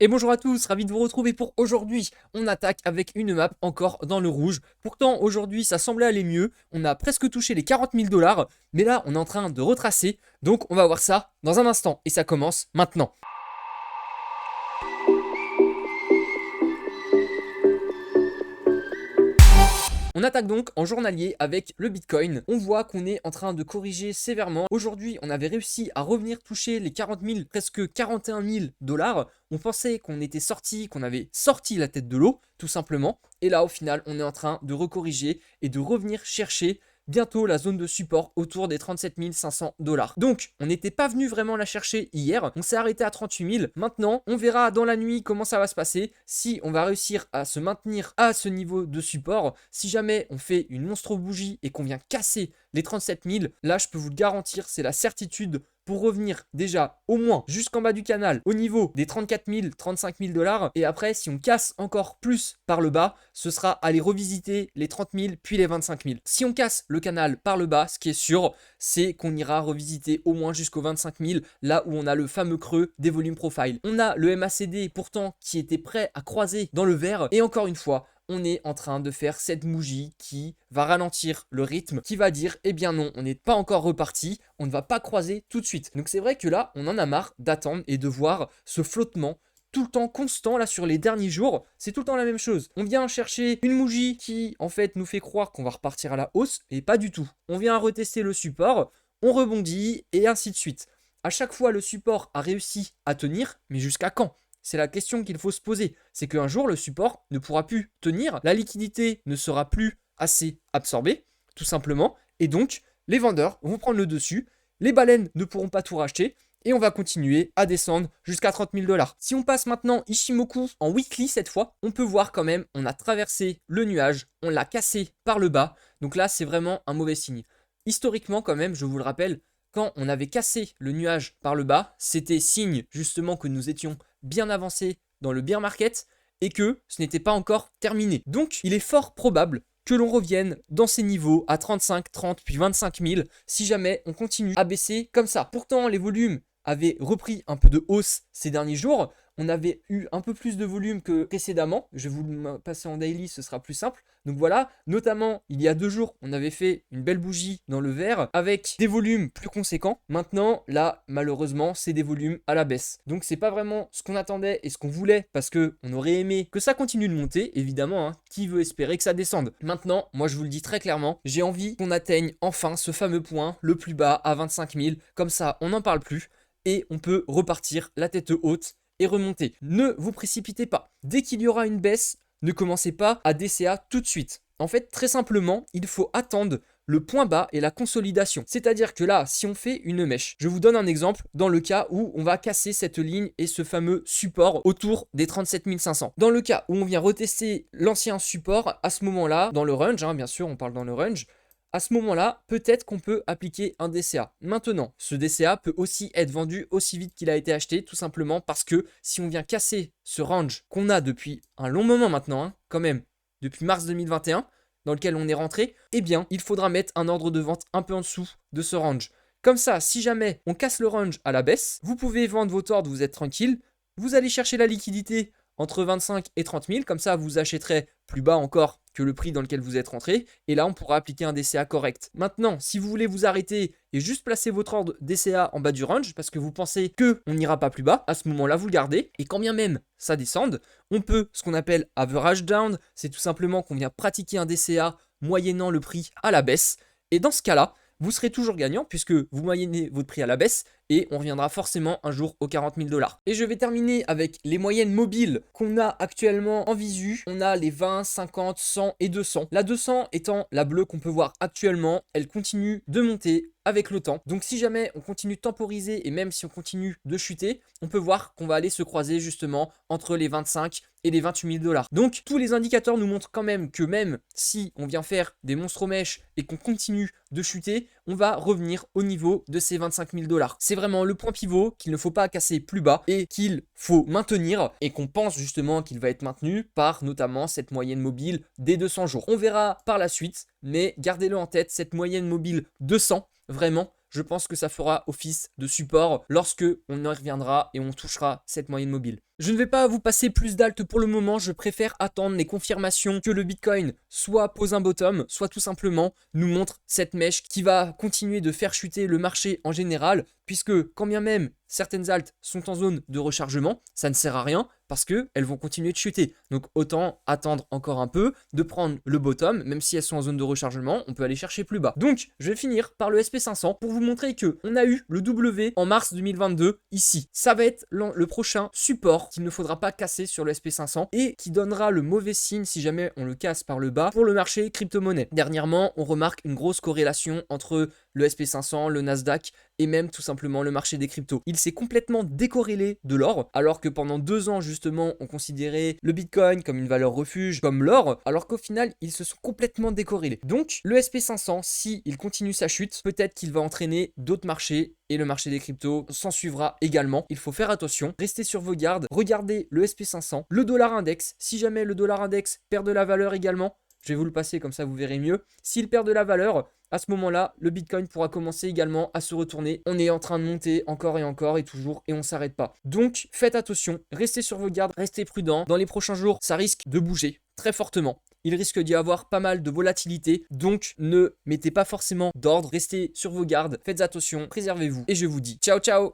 Et bonjour à tous, ravi de vous retrouver pour aujourd'hui. On attaque avec une map encore dans le rouge. Pourtant aujourd'hui ça semblait aller mieux, on a presque touché les 40 000 $, mais là on est en train de retracer. Donc on va voir ça dans un instant et ça commence maintenant. On attaque donc en journalier avec le Bitcoin. On voit qu'on est en train de corriger sévèrement. Aujourd'hui, on avait réussi à revenir toucher les 40 000, presque 41 000 $. On pensait qu'on était sorti, qu'on avait sorti la tête de l'eau, tout simplement. Et là, au final, on est en train de recorriger et de revenir chercher bientôt la zone de support autour des 37 500 $. Donc, on n'était pas venu vraiment la chercher hier. On s'est arrêté à 38 000. Maintenant, on verra dans la nuit comment ça va se passer. Si on va réussir à se maintenir à ce niveau de support. Si jamais on fait une monstre bougie et qu'on vient casser les 37 000, là, je peux vous le garantir, c'est la certitude pour revenir déjà au moins jusqu'en bas du canal au niveau des 34 000, 35 000 $. Et après, si on casse encore plus par le bas, ce sera aller revisiter les 30 000 puis les 25 000. Si on casse le canal par le bas, ce qui est sûr, c'est qu'on ira revisiter au moins jusqu'aux 25 000, là où on a le fameux creux des volumes profile. On a le MACD pourtant qui était prêt à croiser dans le vert. Et encore une fois, on est en train de faire cette bougie qui va ralentir le rythme, qui va dire eh bien non, on n'est pas encore reparti, on ne va pas croiser tout de suite. Donc c'est vrai que là, on en a marre d'attendre et de voir ce flottement tout le temps constant là sur les derniers jours. C'est tout le temps la même chose. On vient chercher une bougie qui en fait nous fait croire qu'on va repartir à la hausse et pas du tout. On vient retester le support, on rebondit et ainsi de suite. À chaque fois, le support a réussi à tenir, mais jusqu'à quand ? C'est la question qu'il faut se poser. C'est qu'un jour, le support ne pourra plus tenir, la liquidité ne sera plus assez absorbée, tout simplement, et donc les vendeurs vont prendre le dessus, les baleines ne pourront pas tout racheter, et on va continuer à descendre jusqu'à 30 000 $. Si on passe maintenant Ichimoku en weekly cette fois, on peut voir quand même, on a traversé le nuage, on l'a cassé par le bas, donc là c'est vraiment un mauvais signe. Historiquement quand même, je vous le rappelle, quand on avait cassé le nuage par le bas, c'était signe justement que nous étions bien avancé dans le bear market et que ce n'était pas encore terminé. Donc il est fort probable que l'on revienne dans ces niveaux à 35, 30 puis 25 000 si jamais on continue à baisser comme ça. Pourtant les volumes avaient repris un peu de hausse ces derniers jours. On avait eu un peu plus de volume que précédemment. Je vais vous le passer en daily, ce sera plus simple. Donc voilà, notamment il y a 2 jours, on avait fait une belle bougie dans le vert avec des volumes plus conséquents. Maintenant, là, malheureusement, c'est des volumes à la baisse. Donc c'est pas vraiment ce qu'on attendait et ce qu'on voulait parce que on aurait aimé que ça continue de monter, évidemment. Qui veut espérer que ça descende? Maintenant, moi je vous le dis très clairement, j'ai envie qu'on atteigne enfin ce fameux point le plus bas à 25 000. Comme ça, on n'en parle plus et on peut repartir la tête haute et remonter. Ne vous précipitez pas. Dès qu'il y aura une baisse, ne commencez pas à DCA tout de suite. En fait, très simplement, il faut attendre le point bas et la consolidation. C'est-à-dire que là, si on fait une mèche, je vous donne un exemple dans le cas où on va casser cette ligne et ce fameux support autour des 37 500. Dans le cas où on vient retester l'ancien support, à ce moment-là, dans le range, bien sûr, on parle dans le range, à ce moment-là, peut-être qu'on peut appliquer un DCA. Maintenant, ce DCA peut aussi être vendu aussi vite qu'il a été acheté, tout simplement parce que si on vient casser ce range qu'on a depuis un long moment maintenant, quand même, depuis mars 2021, dans lequel on est rentré, eh bien, il faudra mettre un ordre de vente un peu en dessous de ce range. Comme ça, si jamais on casse le range à la baisse, vous pouvez vendre votre ordre, vous êtes tranquille, vous allez chercher la liquidité entre 25 et 30 000, comme ça vous achèterez plus bas encore que le prix dans lequel vous êtes rentré, et là on pourra appliquer un DCA correct. Maintenant, si vous voulez vous arrêter et juste placer votre ordre DCA en bas du range, parce que vous pensez qu'on n'ira pas plus bas, à ce moment-là vous le gardez, et quand bien même ça descende, on peut, ce qu'on appelle average down, c'est tout simplement qu'on vient pratiquer un DCA moyennant le prix à la baisse, et dans ce cas-là, vous serez toujours gagnant puisque vous moyennez votre prix à la baisse et on reviendra forcément un jour aux 40 000 $. Et je vais terminer avec les moyennes mobiles qu'on a actuellement en visu. On a les 20, 50, 100 et 200. La 200 étant la bleue qu'on peut voir actuellement, elle continue de monter avec le temps. Donc si jamais on continue de temporiser et même si on continue de chuter, on peut voir qu'on va aller se croiser justement entre les 25 et les 28 000 $. Donc tous les indicateurs nous montrent quand même que même si on vient faire des monstres mèches et qu'on continue de chuter, on va revenir au niveau de ces 25 000 $. C'est vraiment le point pivot qu'il ne faut pas casser plus bas et qu'il faut maintenir et qu'on pense justement qu'il va être maintenu par notamment cette moyenne mobile des 200 jours. On verra par la suite, mais gardez-le en tête, cette moyenne mobile 200, vraiment, je pense que ça fera office de support lorsque on y reviendra et on touchera cette moyenne mobile. je ne vais pas vous passer plus d'alt pour le moment, je préfère attendre les confirmations que le Bitcoin soit pose un bottom, soit tout simplement nous montre cette mèche qui va continuer de faire chuter le marché en général, puisque quand bien même certaines alts sont en zone de rechargement, ça ne sert à rien parce qu'elles vont continuer de chuter. Donc autant attendre encore un peu, de prendre le bottom, même si elles sont en zone de rechargement, on peut aller chercher plus bas. Donc je vais finir par le SP500 pour vous montrer que on a eu le W en mars 2022 ici. Ça va être le prochain support qu'il ne faudra pas casser sur le SP500 et qui donnera le mauvais signe si jamais on le casse par le bas pour le marché crypto-monnaie. Dernièrement, on remarque une grosse corrélation entre le SP500, le Nasdaq et même tout simplement le marché des cryptos. Il s'est complètement décorrélé de l'or, alors que pendant 2 ans justement on considérait le Bitcoin comme une valeur refuge, comme l'or, alors qu'au final ils se sont complètement décorrélés. Donc le SP500, si il continue sa chute, peut-être qu'il va entraîner d'autres marchés et le marché des cryptos s'en suivra également. Il faut faire attention, restez sur vos gardes, regardez le SP500, le dollar index, si jamais le dollar index perd de la valeur également, je vais vous le passer comme ça vous verrez mieux. S'il perd de la valeur, à ce moment-là, le Bitcoin pourra commencer également à se retourner. On est en train de monter encore et toujours et on ne s'arrête pas. Donc faites attention, restez sur vos gardes, restez prudents. Dans les prochains jours, ça risque de bouger très fortement. Il risque d'y avoir pas mal de volatilité, donc ne mettez pas forcément d'ordre, restez sur vos gardes, faites attention, préservez-vous et je vous dis ciao ciao.